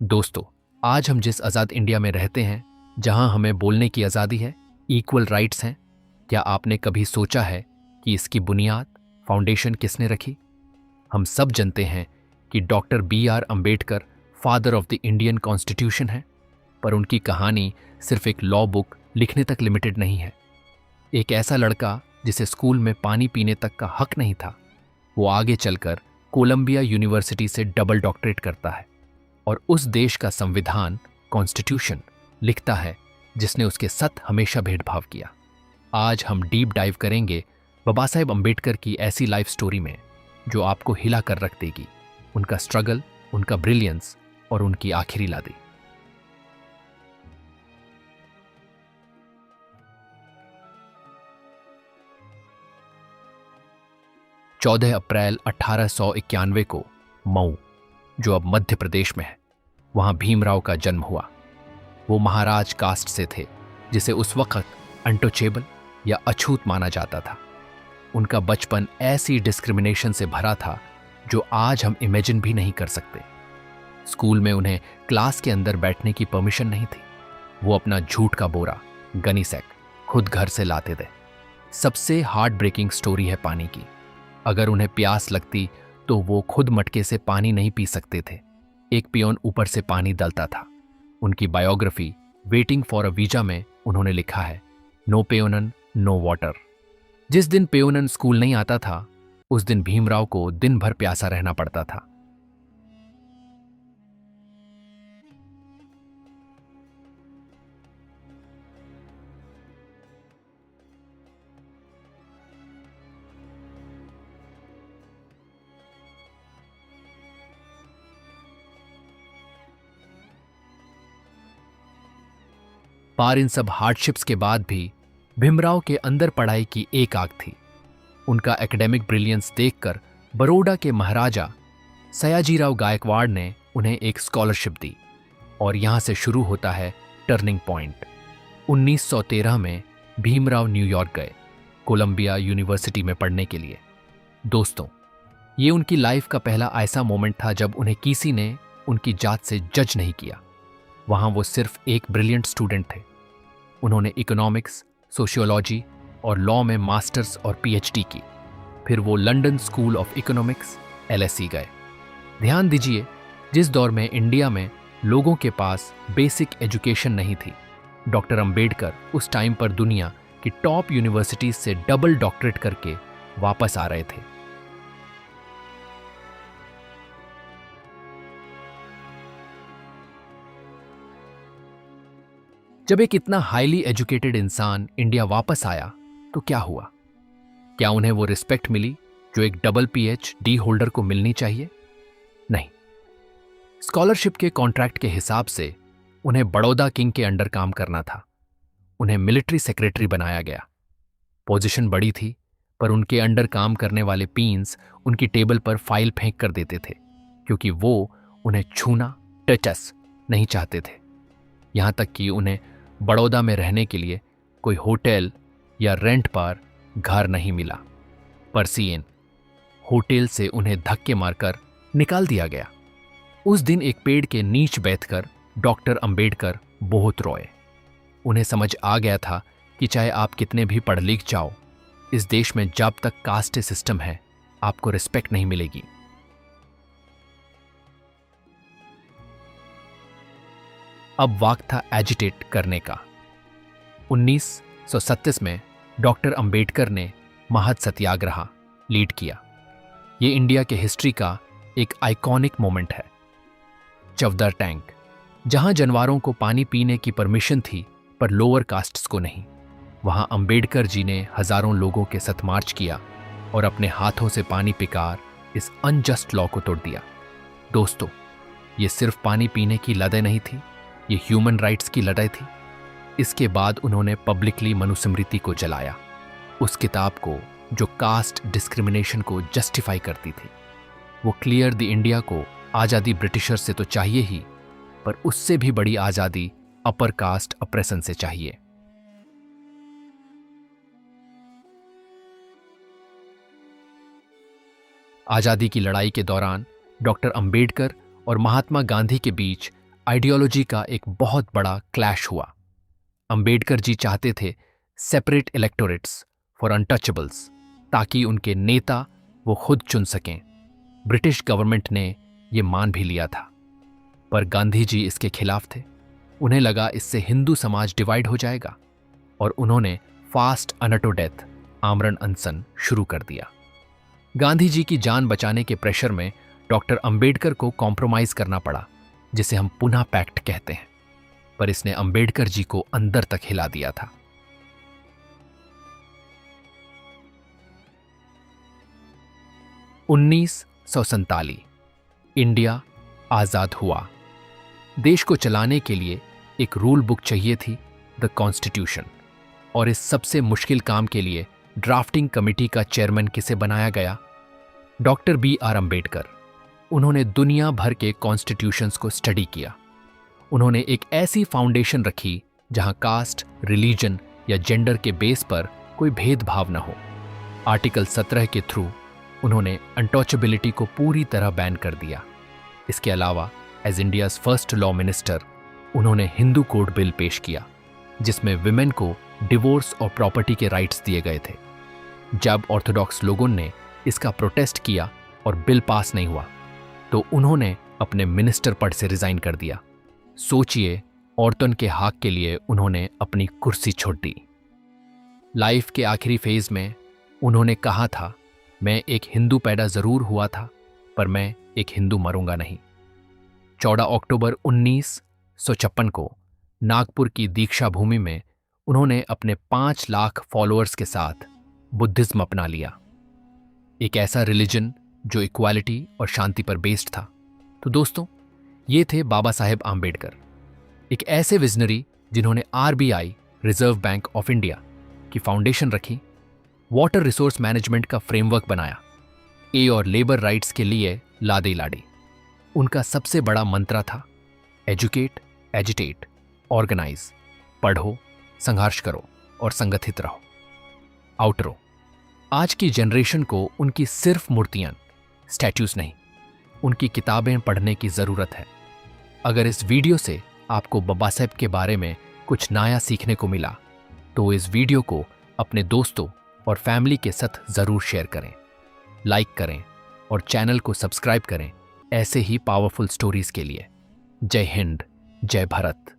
दोस्तों, आज हम जिस आज़ाद इंडिया में रहते हैं, जहां हमें बोलने की आज़ादी है, इक्वल राइट्स हैं, क्या आपने कभी सोचा है कि इसकी बुनियाद, फाउंडेशन किसने रखी? हम सब जानते हैं कि doctor B.R. Ambedkar father of the Indian constitution है, पर उनकी कहानी सिर्फ एक लॉ बुक लिखने तक लिमिटेड नहीं है। एक ऐसा लड़का जिसे स्कूल में पानी पीने तक का हक नहीं था, वो आगे चलकर कोलंबिया यूनिवर्सिटी से डबल डॉक्टरेट करता है और उस देश का संविधान, कॉन्स्टिट्यूशन लिखता है जिसने उसके साथ हमेशा भेदभाव किया। आज हम डीप डाइव करेंगे बाबा साहेब अम्बेडकर की ऐसी लाइफ स्टोरी में जो आपको हिला कर रख देगी, उनका स्ट्रगल, उनका ब्रिलियंस और उनकी आखिरी लादी। चौदह अप्रैल 1891 को मऊ, जो अब मध्य प्रदेश में है, वहां भीमराव का जन्म हुआ। वो महाराज कास्ट से थे, जिसे उस वक्त अनटचेबल या अछूत माना जाता था। उनका बचपन ऐसी डिस्क्रिमिनेशन से भरा था जो आज हम इमेजिन भी नहीं कर सकते। स्कूल में उन्हें क्लास के अंदर बैठने की परमिशन नहीं थी। वो अपना झूठ का बोरा, गनी सैक, खुद घर से लाते थे। सबसे हार्ट ब्रेकिंग स्टोरी है पानी की। अगर उन्हें प्यास लगती तो वो खुद मटके से पानी नहीं पी सकते थे, एक पियोन ऊपर से पानी डालता था। उनकी biography waiting for a visa में उन्होंने लिखा है, नो पेयोनन नो वाटर। जिस दिन पेयोनन स्कूल नहीं आता था, उस दिन भीमराव को दिन भर प्यासा रहना पड़ता था। पार इन सब हार्डशिप्स के बाद भी भीमराव के अंदर पढ़ाई की एक आग थी। उनका एकेडमिक ब्रिलियंस देखकर बड़ौदा के महाराजा सयाजीराव गायकवाड़ ने उन्हें एक स्कॉलरशिप दी और यहां से शुरू होता है टर्निंग पॉइंट। 1913 में भीमराव न्यूयॉर्क गए, कोलंबिया यूनिवर्सिटी में पढ़ने के लिए। दोस्तों, ये उनकी लाइफ का पहला ऐसा मोमेंट था जब उन्हें किसी ने उनकी जात से जज नहीं किया। वहां वो सिर्फ एक ब्रिलियंट स्टूडेंट थे। उन्होंने इकोनॉमिक्स, सोशियोलॉजी और लॉ में मास्टर्स और पीएचडी की। फिर वो London school of economics LSE गए। ध्यान दीजिए, जिस दौर में इंडिया में लोगों के पास बेसिक एजुकेशन नहीं थी, डॉक्टर अंबेडकर उस टाइम पर दुनिया की टॉप यूनिवर्सिटीज से डबल डॉक्टरेट करके वापस आ रहे थे। जब एक इतना हाईली एजुकेटेड इंसान इंडिया वापस आया तो क्या हुआ? क्या उन्हें वो रिस्पेक्ट मिली जो एक डबल PhD होल्डर को मिलनी चाहिए? नहीं। स्कॉलरशिप के कॉन्ट्रैक्ट के हिसाब से उन्हें बड़ौदा किंग के अंडर काम करना था। उन्हें मिलिट्री सेक्रेटरी बनाया गया। पोजीशन बड़ी थी, पर उनके अंडर काम करने वाले पीन्स उनकी टेबल पर फाइल फेंक कर देते थे, क्योंकि वो उन्हें छूना, टचस नहीं चाहते थे। यहां तक कि उन्हें बड़ौदा में रहने के लिए कोई होटल या रेंट पर घर नहीं मिला। पर सीएन होटल से उन्हें धक्के मारकर निकाल दिया गया। उस दिन एक पेड़ के नीचे बैठकर डॉक्टर अंबेडकर बहुत रोए। उन्हें समझ आ गया था कि चाहे आप कितने भी पढ़ लिख जाओ, इस देश में जब तक कास्ट सिस्टम है, आपको रिस्पेक्ट नहीं मिलेगी। अब वक्त था एजिटेट करने का। 1937 में डॉक्टर अंबेडकर ने महत सत्याग्रह लीड किया। ये इंडिया के हिस्ट्री का एक आइकॉनिक मोमेंट है। चवदर टैंक, जहां जानवरों को पानी पीने की परमिशन थी पर लोअर कास्ट्स को नहीं, वहां अंबेडकर जी ने हजारों लोगों के साथ मार्च किया और अपने हाथों से पानी पिकार इस अनजस्ट लॉ को तोड़ दिया। दोस्तों, ये सिर्फ पानी पीने की लड़ाई नहीं थी, ये ह्यूमन राइट्स की लड़ाई थी। इसके बाद उन्होंने पब्लिकली मनुस्मृति को जलाया, उस किताब को जो कास्ट डिस्क्रिमिनेशन को जस्टिफाई करती थी। वो क्लियर द इंडिया को आज़ादी ब्रिटिशर से तो चाहिए ही, पर उससे भी बड़ी आज़ादी अपर कास्ट अप्रेशन से चाहिए। आज़ादी की लड़ाई के दौरान डॉक्टर अंबेडकर और महात्मा गांधी के बीच आइडियोलॉजी का एक बहुत बड़ा क्लैश हुआ। अंबेडकर जी चाहते थे सेपरेट इलेक्टोरेट्स फॉर अनटचेबल्स, ताकि उनके नेता वो खुद चुन सकें। ब्रिटिश गवर्नमेंट ने ये मान भी लिया था, पर गांधी जी इसके खिलाफ थे। उन्हें लगा इससे हिंदू समाज डिवाइड हो जाएगा और उन्होंने फास्ट अनटो डेथ, आमरण अनशन शुरू कर दिया। गांधी जी की जान बचाने के प्रेशर में डॉक्टर अंबेडकर को कॉम्प्रोमाइज करना पड़ा, जिसे हम पुनः पैक्ट कहते हैं, पर इसने अंबेडकर जी को अंदर तक हिला दिया था। उन्नीस इंडिया आजाद हुआ। देश को चलाने के लिए एक रूल बुक चाहिए थी, द कॉन्स्टिट्यूशन, और इस सबसे मुश्किल काम के लिए ड्राफ्टिंग कमेटी का चेयरमैन किसे बनाया गया? Doctor BR Ambedkar. उन्होंने दुनिया भर के कॉन्स्टिट्यूशंस को स्टडी किया। उन्होंने एक ऐसी फाउंडेशन रखी जहां कास्ट, रिलीजन या जेंडर के बेस पर कोई भेदभाव न हो। आर्टिकल 17 के थ्रू उन्होंने अनटचेबिलिटी को पूरी तरह बैन कर दिया। इसके अलावा as India's first law minister उन्होंने हिंदू कोड बिल पेश किया, जिसमें विमेन को डिवोर्स और प्रॉपर्टी के राइट्स दिए गए थे। जब ऑर्थोडॉक्स लोगों ने इसका प्रोटेस्ट किया और बिल पास नहीं हुआ, तो उन्होंने अपने मिनिस्टर पद से रिजाइन कर दिया। सोचिए, औरतों के हक के लिए उन्होंने अपनी कुर्सी छोड़ दी। लाइफ के आखिरी फेज में उन्होंने कहा था, मैं एक हिंदू पैदा जरूर हुआ था, पर मैं एक हिंदू मरूंगा नहीं। 14 अक्टूबर 1956 को नागपुर की दीक्षा भूमि में उन्होंने अपने 5 लाख फॉलोअर्स के साथ बुद्धिज्म अपना लिया, एक ऐसा रिलीजन जो इक्वालिटी और शांति पर बेस्ड था। तो दोस्तों, ये थे बाबा साहेब आम्बेडकर, एक ऐसे विजनरी जिन्होंने RBI, reserve bank of India की फाउंडेशन रखी, वाटर रिसोर्स मैनेजमेंट का फ्रेमवर्क बनाया, और लेबर राइट्स के लिए लादे लाड़ी। उनका सबसे बड़ा मंत्र था एजुकेट, एजिटेट, ऑर्गेनाइज। पढ़ो, संघर्ष करो और संगठित रहो। आउटरो। आज की जनरेशन को उनकी सिर्फ मूर्तियां, स्टैच्यूज नहीं, उनकी किताबें पढ़ने की जरूरत है। अगर इस वीडियो से आपको बाबा साहेब के बारे में कुछ नया सीखने को मिला, तो इस वीडियो को अपने दोस्तों और फैमिली के साथ जरूर शेयर करें, लाइक करें और चैनल को सब्सक्राइब करें ऐसे ही पावरफुल स्टोरीज के लिए। जय हिंद, जय भारत।